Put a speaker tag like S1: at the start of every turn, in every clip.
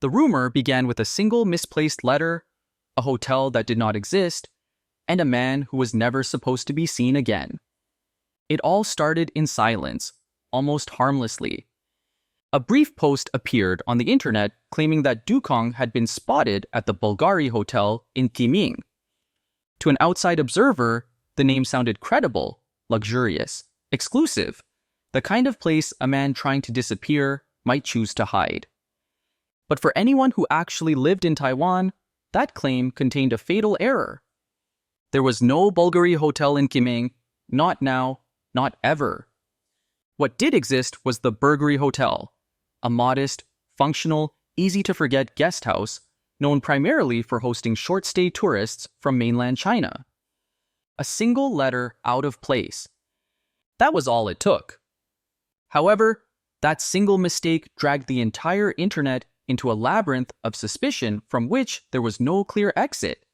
S1: The rumor began with a single misplaced letter, a hotel that did not exist, and a man who was never supposed to be seen again. It all started in silence, almost harmlessly. A brief post appeared on the internet claiming that Dukong had been spotted at the Bulgari Hotel in Timing. To an outside observer, the name sounded credible, luxurious, exclusive, the kind of place a man trying to disappear might choose to hide. But for anyone who actually lived in Taiwan, that claim contained a fatal error. There was no Bulgari Hotel in Kiming, not now, not ever. What did exist was the Bulgari Hotel, a modest, functional, easy-to-forget guest house known primarily for hosting short-stay tourists from mainland China. A single letter out of place. That was all it took. However, that single mistake dragged the entire internet into a labyrinth of suspicion from which there was no clear exit.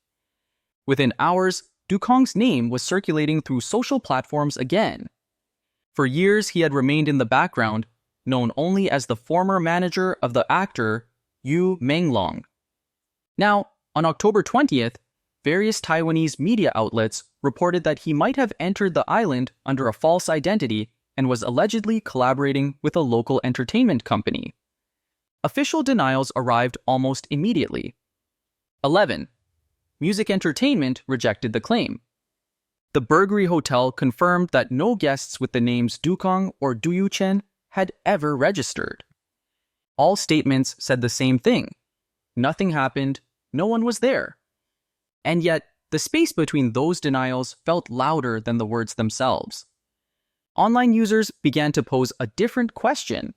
S1: Within hours, Dukong's name was circulating through social platforms again. For years, he had remained in the background, known only as the former manager of the actor Yu Menglong. Now, on October 20th, various Taiwanese media outlets reported that he might have entered the island under a false identity and was allegedly collaborating with a local entertainment company. Official denials arrived almost immediately. 11. Music Entertainment rejected the claim. The Bulgari Hotel confirmed that no guests with the names Dukong or Duyuchen had ever registered. All statements said the same thing. Nothing happened, no one was there. And yet, the space between those denials felt louder than the words themselves. Online users began to pose a different question.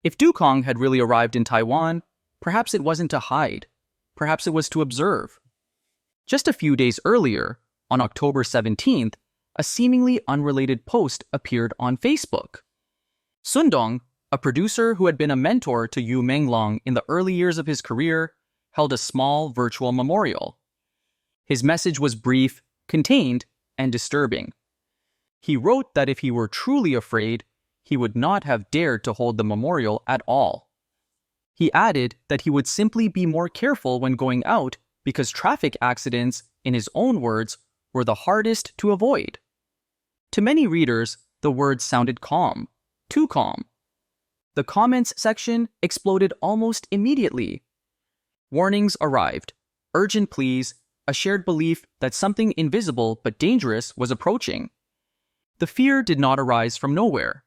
S1: If Dukong had really arrived in Taiwan, perhaps it wasn't to hide. Perhaps it was to observe. Just a few days earlier, on October 17th, a seemingly unrelated post appeared on Facebook. Sundong, a producer who had been a mentor to Yu Menglong in the early years of his career, held a small virtual memorial. His message was brief, contained, and disturbing. He wrote that if he were truly afraid, he would not have dared to hold the memorial at all. He added that he would simply be more careful when going out because traffic accidents, in his own words, were the hardest to avoid. To many readers, the words sounded calm, too calm. The comments section exploded almost immediately. Warnings arrived, urgent pleas, a shared belief that something invisible but dangerous was approaching. The fear did not arise from nowhere.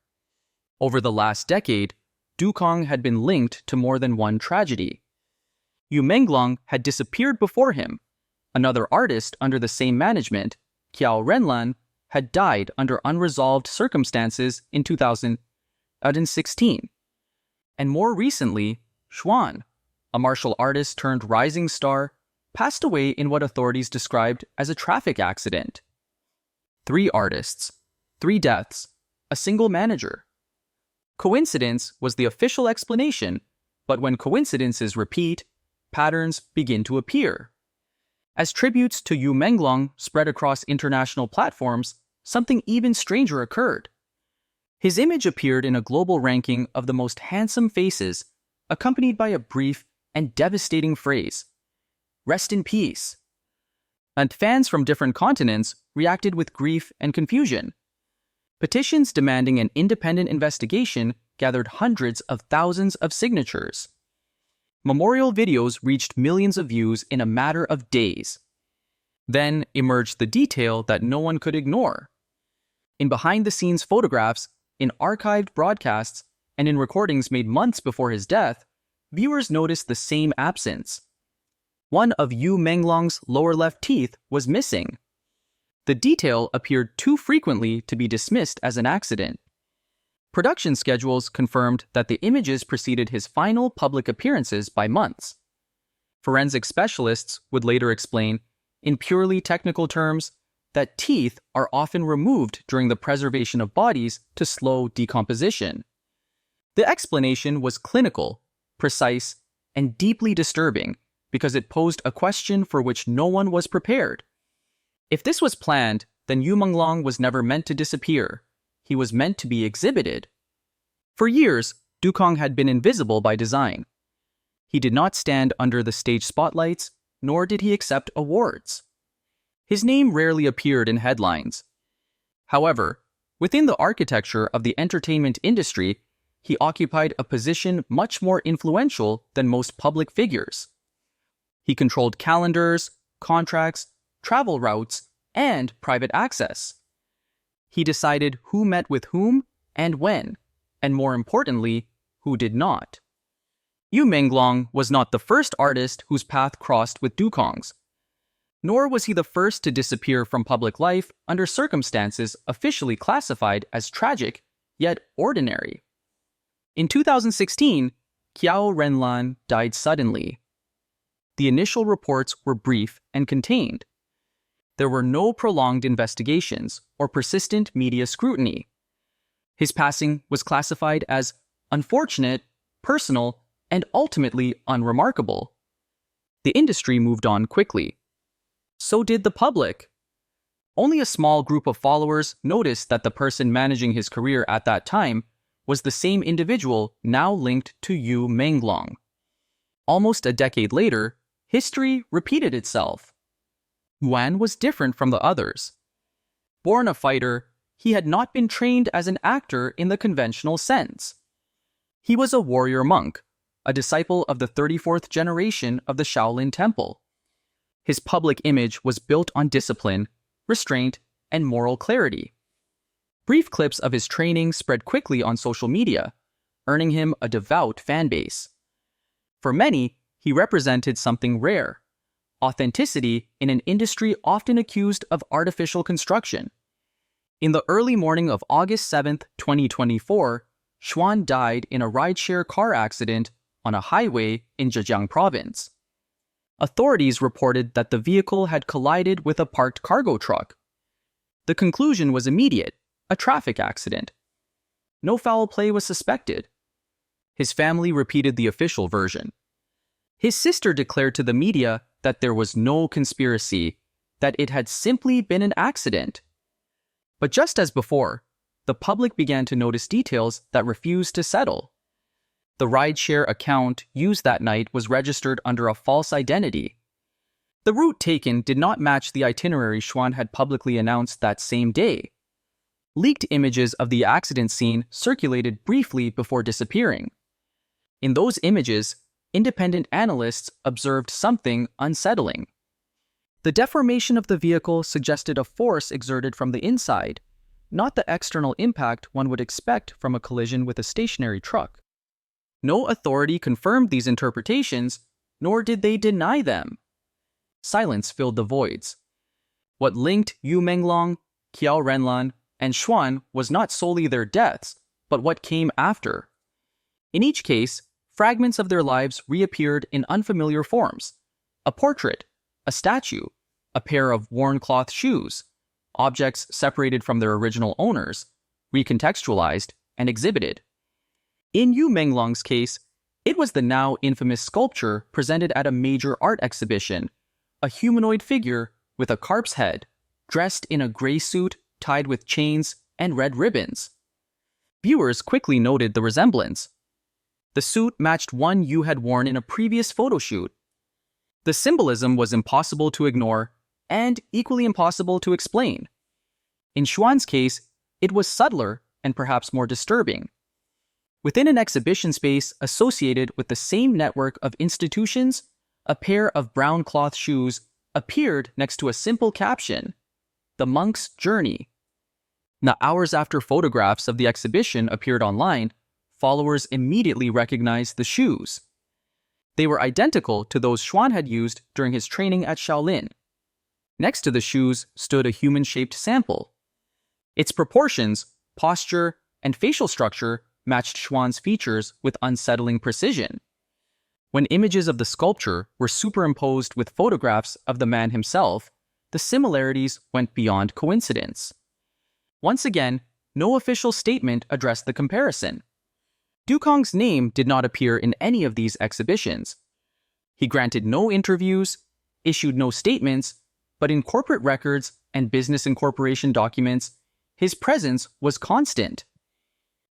S1: Over the last decade, Dukong had been linked to more than one tragedy. Yu Menglong had disappeared before him. Another artist under the same management, Kiao Renlan, had died under unresolved circumstances in 2016. And more recently, Xuan, a martial artist turned rising star, passed away in what authorities described as a traffic accident. 3 artists, 3 deaths, a single manager. Coincidence was the official explanation, but when coincidences repeat, patterns begin to appear. As tributes to Yu Menglong spread across international platforms, something even stranger occurred. His image appeared in a global ranking of the most handsome faces, accompanied by a brief and devastating phrase, "Rest in peace." And fans from different continents reacted with grief and confusion. Petitions demanding an independent investigation gathered hundreds of thousands of signatures. Memorial videos reached millions of views in a matter of days. Then emerged the detail that no one could ignore. In behind-the-scenes photographs, in archived broadcasts, and in recordings made months before his death, viewers noticed the same absence. One of Yu Menglong's lower left teeth was missing. The detail appeared too frequently to be dismissed as an accident. Production schedules confirmed that the images preceded his final public appearances by months. Forensic specialists would later explain, in purely technical terms, that teeth are often removed during the preservation of bodies to slow decomposition. The explanation was clinical, precise, and deeply disturbing because it posed a question for which no one was prepared. If this was planned, then Yu Menglong was never meant to disappear. He was meant to be exhibited. For years, Dukong had been invisible by design. He did not stand under the stage spotlights, nor did he accept awards. His name rarely appeared in headlines. However, within the architecture of the entertainment industry, he occupied a position much more influential than most public figures. He controlled calendars, contracts, travel routes, and private access. He decided who met with whom and when, and more importantly, who did not. Yu Menglong was not the first artist whose path crossed with Dukong's, nor was he the first to disappear from public life under circumstances officially classified as tragic, yet ordinary. In 2016, Yu Menglong died suddenly. The initial reports were brief and contained. There were no prolonged investigations or persistent media scrutiny. His passing was classified as unfortunate, personal, and ultimately unremarkable. The industry moved on quickly. So did the public. Only a small group of followers noticed that the person managing his career at that time was the same individual now linked to Yu Menglong. Almost a decade later, history repeated itself. Yuan was different from the others. Born a fighter, he had not been trained as an actor in the conventional sense. He was a warrior monk, a disciple of the 34th generation of the Shaolin Temple. His public image was built on discipline, restraint, and moral clarity. Brief clips of his training spread quickly on social media, earning him a devout fan base. For many, he represented something rare: authenticity in an industry often accused of artificial construction. In the early morning of August 7, 2024, Xuan died in a rideshare car accident on a highway in Zhejiang province. Authorities reported that the vehicle had collided with a parked cargo truck. The conclusion was immediate: a traffic accident. No foul play was suspected. His family repeated the official version. His sister declared to the media that there was no conspiracy, that it had simply been an accident. But just as before, the public began to notice details that refused to settle. The rideshare account used that night was registered under a false identity. The route taken did not match the itinerary Xuan had publicly announced that same day. Leaked images of the accident scene circulated briefly before disappearing. In those images, independent analysts observed something unsettling. The deformation of the vehicle suggested a force exerted from the inside, not the external impact one would expect from a collision with a stationary truck. No authority confirmed these interpretations, nor did they deny them. Silence filled the voids. What linked Yu Menglong, Yu Menglong, and Xuan was not solely their deaths, but what came after. In each case, fragments of their lives reappeared in unfamiliar forms: a portrait, a statue, a pair of worn cloth shoes, objects separated from their original owners, recontextualized and exhibited. In Yu Menglong's case, it was the now infamous sculpture presented at a major art exhibition, a humanoid figure with a carp's head, dressed in a gray suit tied with chains and red ribbons. Viewers quickly noted the resemblance. The suit matched one Yu had worn in a previous photo shoot. The symbolism was impossible to ignore and equally impossible to explain. In Xuan's case, it was subtler and perhaps more disturbing. Within an exhibition space associated with the same network of institutions, a pair of brown cloth shoes appeared next to a simple caption: "The Monk's Journey." Now, hours after photographs of the exhibition appeared online, followers immediately recognized the shoes. They were identical to those Xuan had used during his training at Shaolin. Next to the shoes stood a human-shaped sample. Its proportions, posture, and facial structure matched Xuan's features with unsettling precision. When images of the sculpture were superimposed with photographs of the man himself, the similarities went beyond coincidence. Once again, no official statement addressed the comparison. Dukong's name did not appear in any of these exhibitions. He granted no interviews, issued no statements, but in corporate records and business incorporation documents, his presence was constant.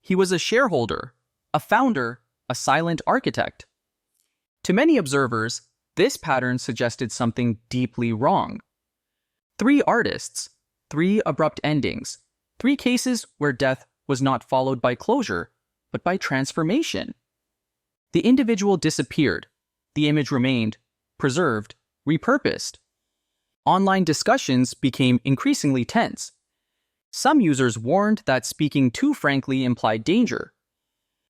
S1: He was a shareholder, a founder, a silent architect. To many observers, this pattern suggested something deeply wrong. 3 artists, 3 abrupt endings, 3 cases where death was not followed by closure, but by transformation. The individual disappeared, the image remained, preserved, repurposed. Online discussions became increasingly tense. Some users warned that speaking too frankly implied danger.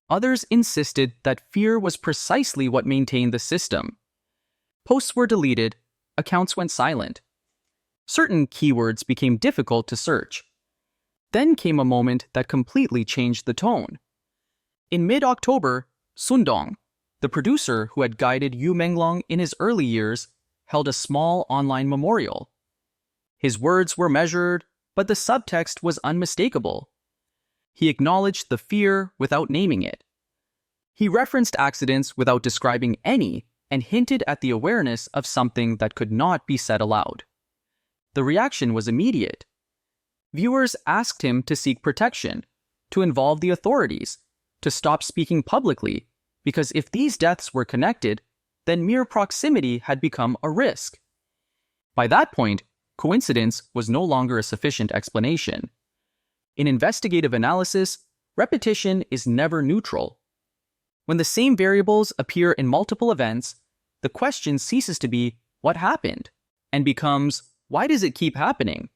S1: Others insisted that fear was precisely what maintained the system. Posts were deleted, accounts went silent. Certain keywords became difficult to search. Then came a moment that completely changed the tone. In mid-October, Sundong, the producer who had guided Yu Menglong in his early years, held a small online memorial. His words were measured, but the subtext was unmistakable. He acknowledged the fear without naming it. He referenced accidents without describing any and hinted at the awareness of something that could not be said aloud. The reaction was immediate. Viewers asked him to seek protection, to involve the authorities, to stop speaking publicly, because if these deaths were connected, then mere proximity had become a risk. By that point, coincidence was no longer a sufficient explanation. In investigative analysis, repetition is never neutral. When the same variables appear in multiple events, the question ceases to be, what happened? And becomes, why does it keep happening?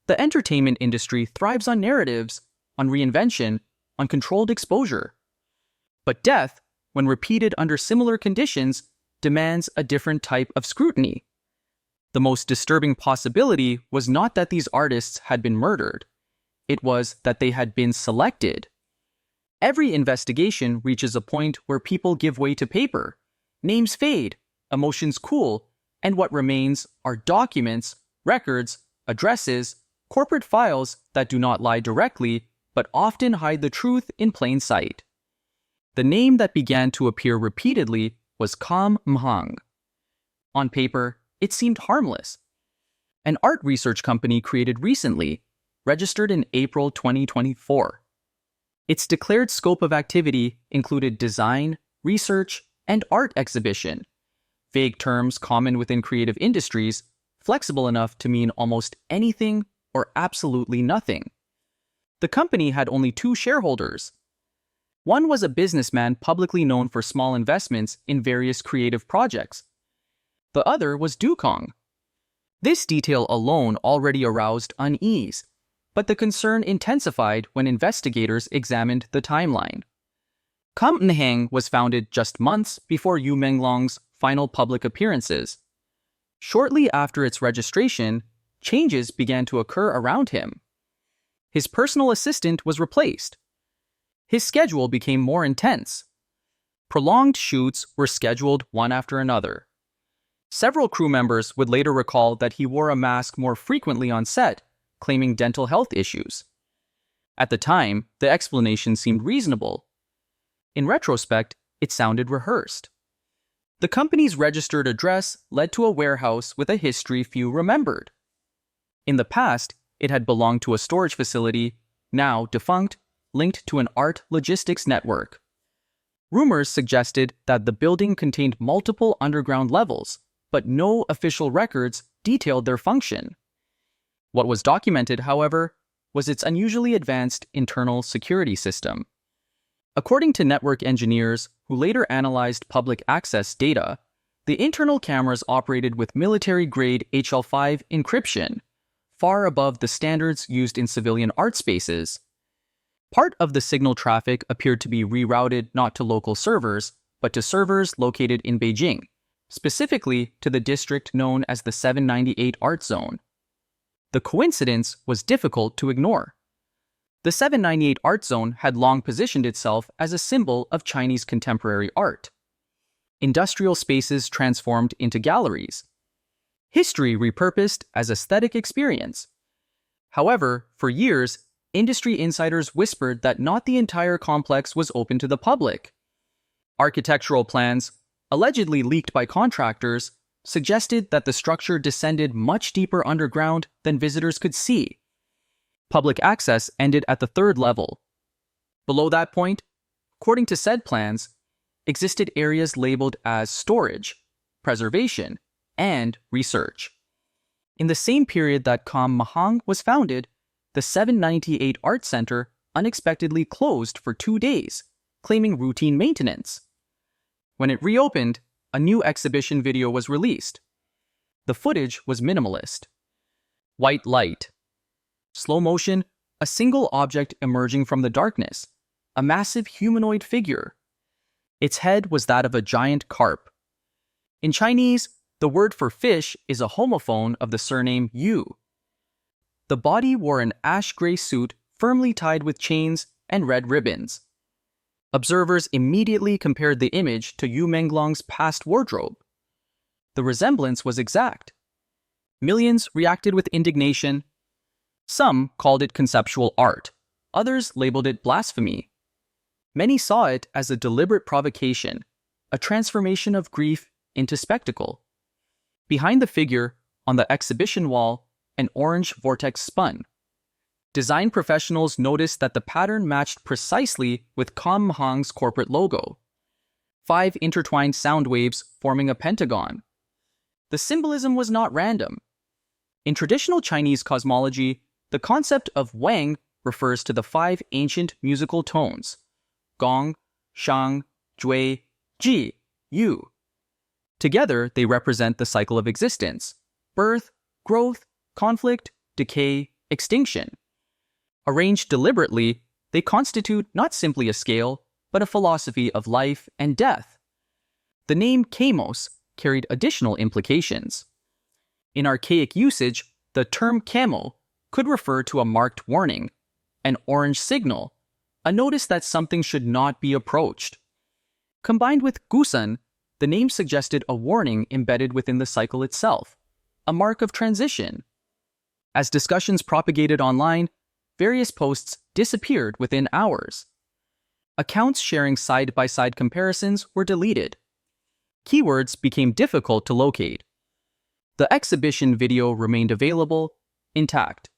S1: The entertainment industry thrives on narratives, on reinvention, on controlled exposure. But death, when repeated under similar conditions, demands a different type of scrutiny. The most disturbing possibility was not that these artists had been murdered. It was that they had been selected. Every investigation reaches a point where people give way to paper. Names fade, emotions cool, and what remains are documents, records, addresses, corporate files that do not lie directly, but often hide the truth in plain sight. The name that began to appear repeatedly was Kam Mhang. On paper, it seemed harmless. An art research company created recently, registered in April 2024. Its declared scope of activity included design, research, and art exhibition, vague terms common within creative industries, flexible enough to mean almost anything or absolutely nothing. The company had only 2 shareholders. One was a businessman publicly known for small investments in various creative projects. The other was Dukong. This detail alone already aroused unease, but the concern intensified when investigators examined the timeline. Kam Mhang was founded just months before Yu Menglong's final public appearances. Shortly after its registration, changes began to occur around him. His personal assistant was replaced. His schedule became more intense. Prolonged shoots were scheduled one after another. Several crew members would later recall that he wore a mask more frequently on set, claiming dental health issues. At the time, the explanation seemed reasonable. In retrospect, it sounded rehearsed. The company's registered address led to a warehouse with a history few remembered. In the past, it had belonged to a storage facility, now defunct, linked to an art logistics network. Rumors suggested that the building contained multiple underground levels, but no official records detailed their function. What was documented, however, was its unusually advanced internal security system. According to network engineers who later analyzed public access data, the internal cameras operated with military-grade HL5 encryption, far above the standards used in civilian art spaces. Part of the signal traffic appeared to be rerouted not to local servers, but to servers located in Beijing, specifically to the district known as the 798 Art Zone. The coincidence was difficult to ignore. The 798 Art Zone had long positioned itself as a symbol of Chinese contemporary art. Industrial spaces transformed into galleries. History repurposed as aesthetic experience. However, for years, industry insiders whispered that not the entire complex was open to the public. Architectural plans, allegedly leaked by contractors, suggested that the structure descended much deeper underground than visitors could see. Public access ended at the 3rd level. Below that point, according to said plans, existed areas labeled as storage, preservation, and research. In the same period that Kam Mahang was founded, the 798 Art Center unexpectedly closed for 2 days, claiming routine maintenance. When it reopened, a new exhibition video was released. The footage was minimalist. White light. Slow motion, a single object emerging from the darkness, a massive humanoid figure. Its head was that of a giant carp. In Chinese, the word for fish is a homophone of the surname Yu. The body wore an ash-gray suit firmly tied with chains and red ribbons. Observers immediately compared the image to Yu Menglong's past wardrobe. The resemblance was exact. Millions reacted with indignation. Some called it conceptual art. Others labeled it blasphemy. Many saw it as a deliberate provocation, a transformation of grief into spectacle. Behind the figure, on the exhibition wall, an orange vortex spun. Design professionals noticed that the pattern matched precisely with Kam Mahang's corporate logo. 5 intertwined sound waves forming a pentagon. The symbolism was not random. In traditional Chinese cosmology, the concept of wang refers to the 5 ancient musical tones: gong, shang, jui, ji, yu. Together, they represent the cycle of existence: birth, growth, conflict, decay, extinction. Arranged deliberately, they constitute not simply a scale, but a philosophy of life and death. The name Kamos carried additional implications. In archaic usage, the term camo could refer to a marked warning, an orange signal, a notice that something should not be approached. Combined with gusan, the name suggested a warning embedded within the cycle itself, a mark of transition. As discussions propagated online, various posts disappeared within hours. Accounts sharing side-by-side comparisons were deleted. Keywords became difficult to locate. The exhibition video remained available, intact.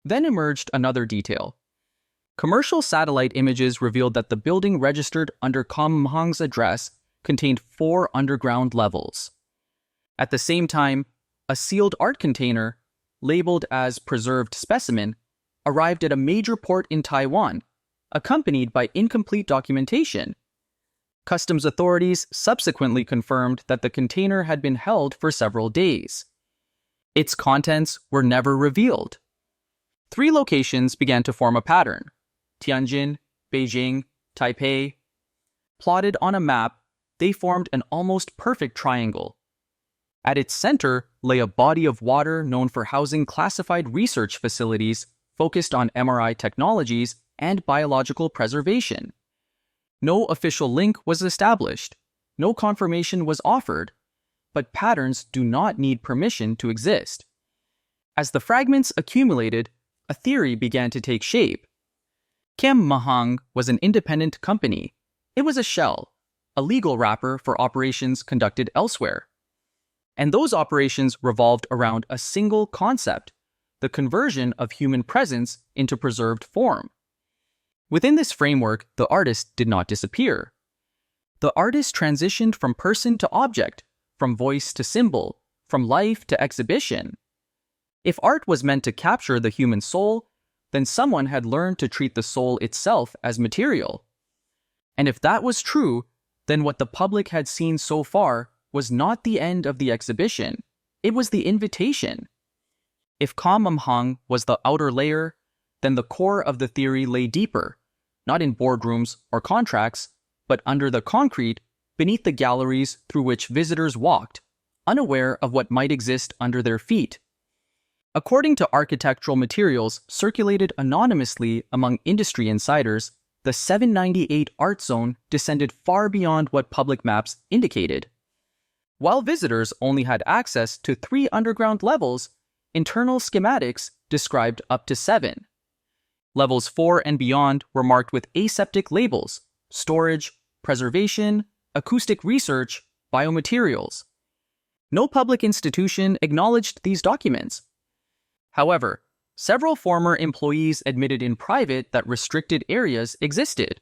S1: Then emerged another detail. Commercial satellite images revealed that the building registered under Kam Mahang's address contained 4 underground levels. At the same time, a sealed art container, labeled as preserved specimen, arrived at a major port in Taiwan, accompanied by incomplete documentation. Customs authorities subsequently confirmed that the container had been held for several days. Its contents were never revealed. 3 locations began to form a pattern: Tianjin, Beijing, Taipei. Plotted on a map, they formed an almost perfect triangle. At its center lay a body of water known for housing classified research facilities focused on MRI technologies and biological preservation. No official link was established, no confirmation was offered, but patterns do not need permission to exist. As the fragments accumulated, a theory began to take shape. Kam Mahang was an independent company. It was a shell, a legal wrapper for operations conducted elsewhere. And those operations revolved around a single concept: the conversion of human presence into preserved form. Within this framework, the artist did not disappear. The artist transitioned from person to object, from voice to symbol, from life to exhibition. If art was meant to capture the human soul, then someone had learned to treat the soul itself as material. And if that was true, then what the public had seen so far was not the end of the exhibition, it was the invitation. If Kam Mahang was the outer layer, then the core of the theory lay deeper, not in boardrooms or contracts, but under the concrete, beneath the galleries through which visitors walked, unaware of what might exist under their feet. According to architectural materials circulated anonymously among industry insiders, the 798 art zone descended far beyond what public maps indicated. While visitors only had access to 3 underground levels, internal schematics described up to 7. Levels 4 and beyond were marked with aseptic labels: storage, preservation, acoustic research, biomaterials. No public institution acknowledged these documents. However, several former employees admitted in private that restricted areas existed.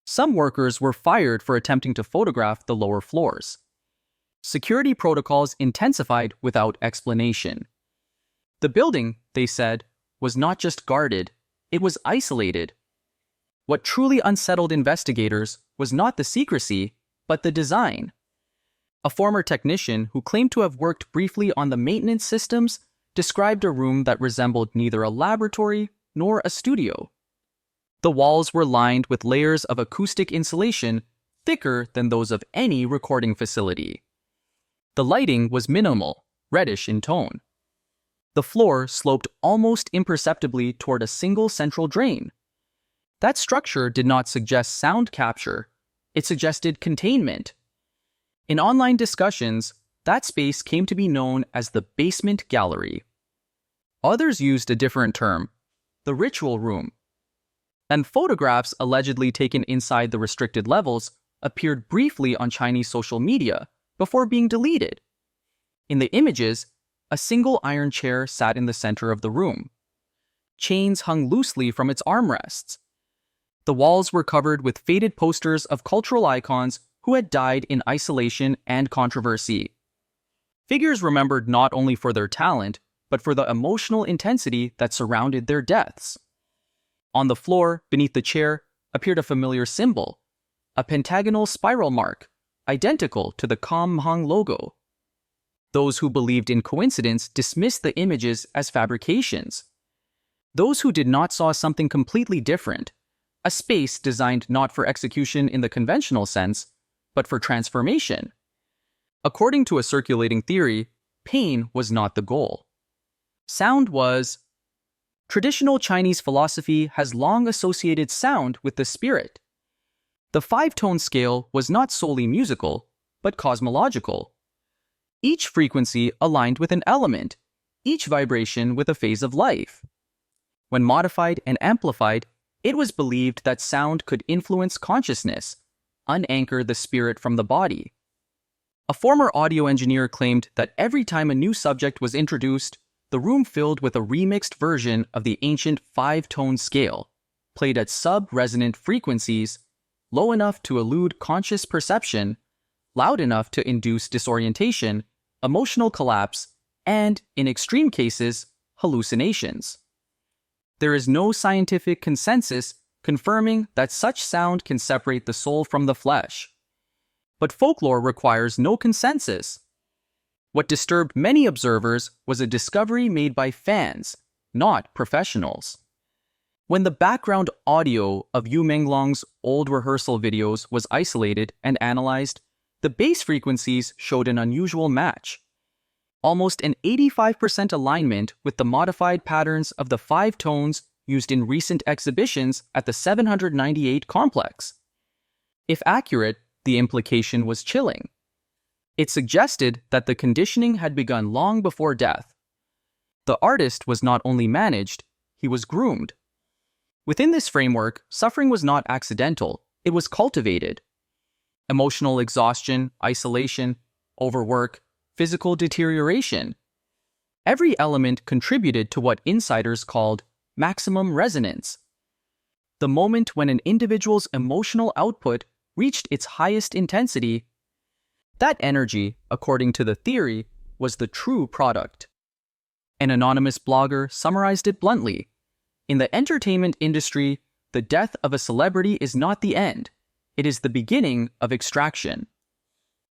S1: Some workers were fired for attempting to photograph the lower floors. Security protocols intensified without explanation. The building, they said, was not just guarded, it was isolated. What truly unsettled investigators was not the secrecy, but the design. A former technician who claimed to have worked briefly on the maintenance systems described a room that resembled neither a laboratory nor a studio. The walls were lined with layers of acoustic insulation thicker than those of any recording facility. The lighting was minimal, reddish in tone. The floor sloped almost imperceptibly toward a single central drain. That structure did not suggest sound capture, it suggested containment. In online discussions, that space came to be known as the basement gallery. Others used a different term, the ritual room. And photographs allegedly taken inside the restricted levels appeared briefly on Chinese social media before being deleted. In the images, a single iron chair sat in the center of the room. Chains hung loosely from its armrests. The walls were covered with faded posters of cultural icons who had died in isolation and controversy. Figures remembered not only for their talent, but for the emotional intensity that surrounded their deaths. On the floor, beneath the chair, appeared a familiar symbol, a pentagonal spiral mark, identical to the Com-Hong logo. Those who believed in coincidence dismissed the images as fabrications. Those who did not saw something completely different, a space designed not for execution in the conventional sense, but for transformation. According to a circulating theory, pain was not the goal. Sound was. Traditional Chinese philosophy has long associated sound with the spirit. The five-tone scale was not solely musical, but cosmological. Each frequency aligned with an element, each vibration with a phase of life. When modified and amplified, it was believed that sound could influence consciousness, unanchor the spirit from the body. A former audio engineer claimed that every time a new subject was introduced, the room filled with a remixed version of the ancient five-tone scale, played at sub-resonant frequencies, low enough to elude conscious perception, loud enough to induce disorientation, emotional collapse, and, in extreme cases, hallucinations. There is no scientific consensus confirming that such sound can separate the soul from the flesh. But folklore requires no consensus. What disturbed many observers was a discovery made by fans, not professionals. When the background audio of Yu Menglong's old rehearsal videos was isolated and analyzed, the bass frequencies showed an unusual match. Almost an 85% alignment with the modified patterns of the five tones used in recent exhibitions at the 798 complex. If accurate, the implication was chilling. It suggested that the conditioning had begun long before death. The artist was not only managed, he was groomed. Within this framework, suffering was not accidental, it was cultivated. Emotional exhaustion, isolation, overwork, physical deterioration. Every element contributed to what insiders called maximum resonance. The moment when an individual's emotional output reached its highest intensity, that energy, according to the theory, was the true product. An anonymous blogger summarized it bluntly. In the entertainment industry, the death of a celebrity is not the end. It is the beginning of extraction.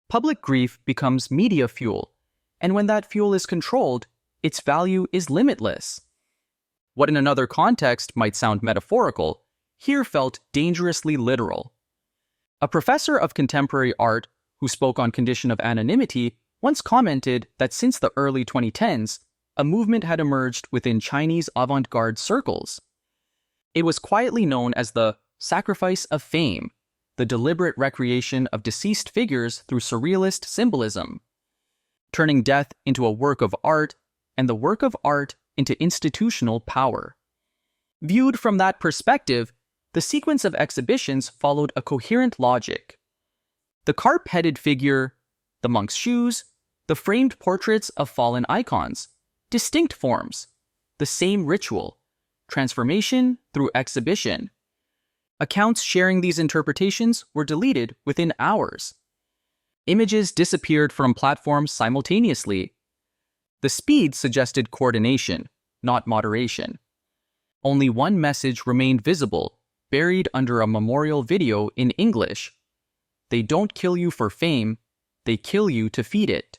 S1: Public grief becomes media fuel, and when that fuel is controlled, its value is limitless. What in another context might sound metaphorical, here felt dangerously literal. A professor of contemporary art who spoke on condition of anonymity once commented that since the early 2010s, a movement had emerged within Chinese avant-garde circles. It was quietly known as the sacrifice of fame, the deliberate recreation of deceased figures through surrealist symbolism, turning death into a work of art and the work of art into institutional power. Viewed from that perspective, the sequence of exhibitions followed a coherent logic. The carp-headed figure, the monk's shoes, the framed portraits of fallen icons, distinct forms, the same ritual, transformation through exhibition. Accounts sharing these interpretations were deleted within hours. Images disappeared from platforms simultaneously. The speed suggested coordination, not moderation. Only one message remained visible, buried under a memorial video in English. They don't kill you for fame, they kill you to feed it.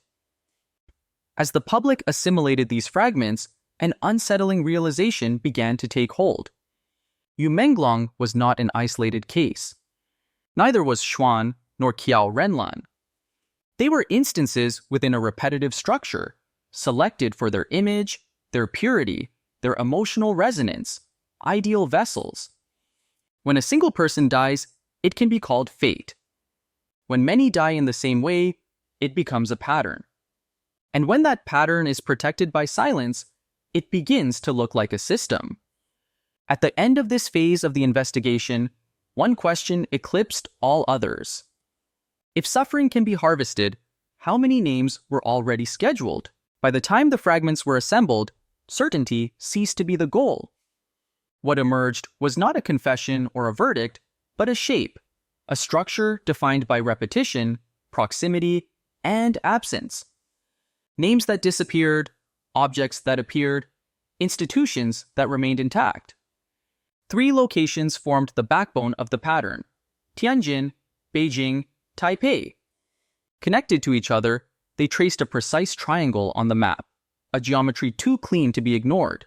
S1: As the public assimilated these fragments, an unsettling realization began to take hold. Yu Menglong was not an isolated case. Neither was Xuan nor Qiao Renlan. They were instances within a repetitive structure, selected for their image, their purity, their emotional resonance, ideal vessels. When a single person dies, it can be called fate. When many die in the same way, it becomes a pattern. And when that pattern is protected by silence, it begins to look like a system. At the end of this phase of the investigation, one question eclipsed all others. If suffering can be harvested, how many names were already scheduled? By the time the fragments were assembled, certainty ceased to be the goal. What emerged was not a confession or a verdict, but a shape, a structure defined by repetition, proximity, and absence. Names that disappeared, objects that appeared, institutions that remained intact. 3 locations formed the backbone of the pattern: Tianjin, Beijing, Taipei. Connected to each other, they traced a precise triangle on the map, a geometry too clean to be ignored.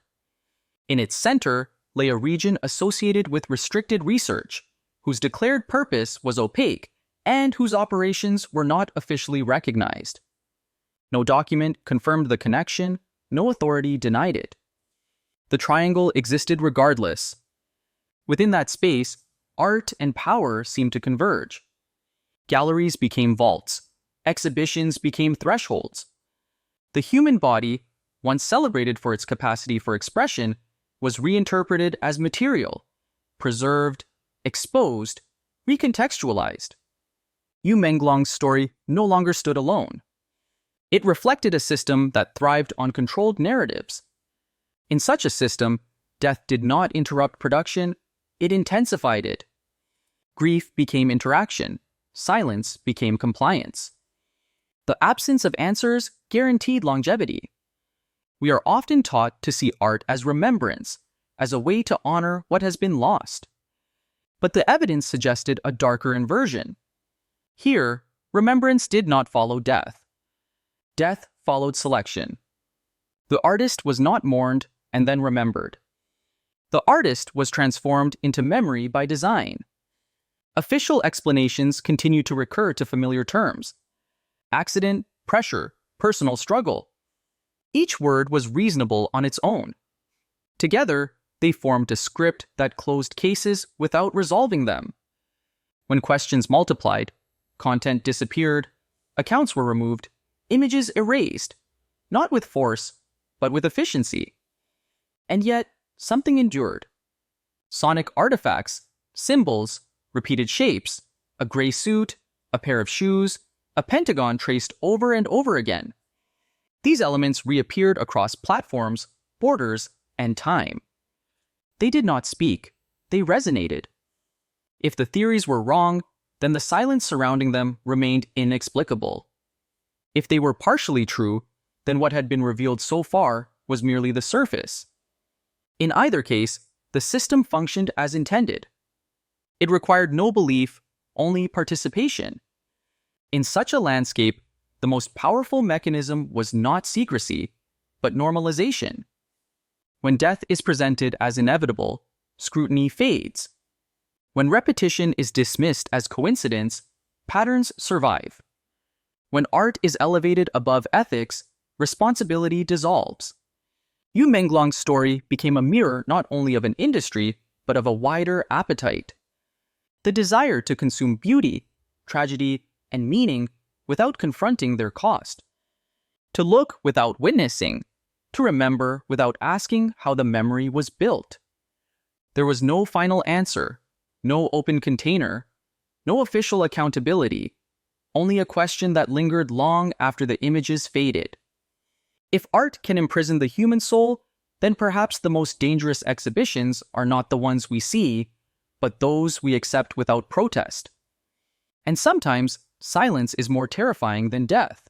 S1: In its center lay a region associated with restricted research, whose declared purpose was opaque and whose operations were not officially recognized. No document confirmed the connection, no authority denied it. The triangle existed regardless. Within that space, art and power seemed to converge. Galleries became vaults. Exhibitions became thresholds. The human body, once celebrated for its capacity for expression, was reinterpreted as material, preserved, exposed, recontextualized. Yu Menglong's story no longer stood alone. It reflected a system that thrived on controlled narratives. In such a system, death did not interrupt production, it intensified it. Grief became interaction, silence became compliance. The absence of answers guaranteed longevity. We are often taught to see art as remembrance, as a way to honor what has been lost. But the evidence suggested a darker inversion. Here, remembrance did not follow death. Death followed selection. The artist was not mourned and then remembered. The artist was transformed into memory by design. Official explanations continue to recur to familiar terms: accident, pressure, personal struggle. Each word was reasonable on its own. Together, they formed a script that closed cases without resolving them. When questions multiplied, content disappeared, accounts were removed, images erased, not with force, but with efficiency. And yet, something endured. Sonic artifacts, symbols, repeated shapes, a gray suit, a pair of shoes, a pentagon traced over and over again. These elements reappeared across platforms, borders, and time. They did not speak, they resonated. If the theories were wrong, then the silence surrounding them remained inexplicable. If they were partially true, then what had been revealed so far was merely the surface. In either case, the system functioned as intended. It required no belief, only participation. In such a landscape, the most powerful mechanism was not secrecy, but normalization. When death is presented as inevitable, scrutiny fades. When repetition is dismissed as coincidence, patterns survive. When art is elevated above ethics, responsibility dissolves. Yu Menglong's story became a mirror not only of an industry, but of a wider appetite. The desire to consume beauty, tragedy, and meaning without confronting their cost. To look without witnessing, to remember without asking how the memory was built. There was no final answer, no open container, no official accountability, only a question that lingered long after the images faded. If art can imprison the human soul, then perhaps the most dangerous exhibitions are not the ones we see, but those we accept without protest. And sometimes, silence is more terrifying than death.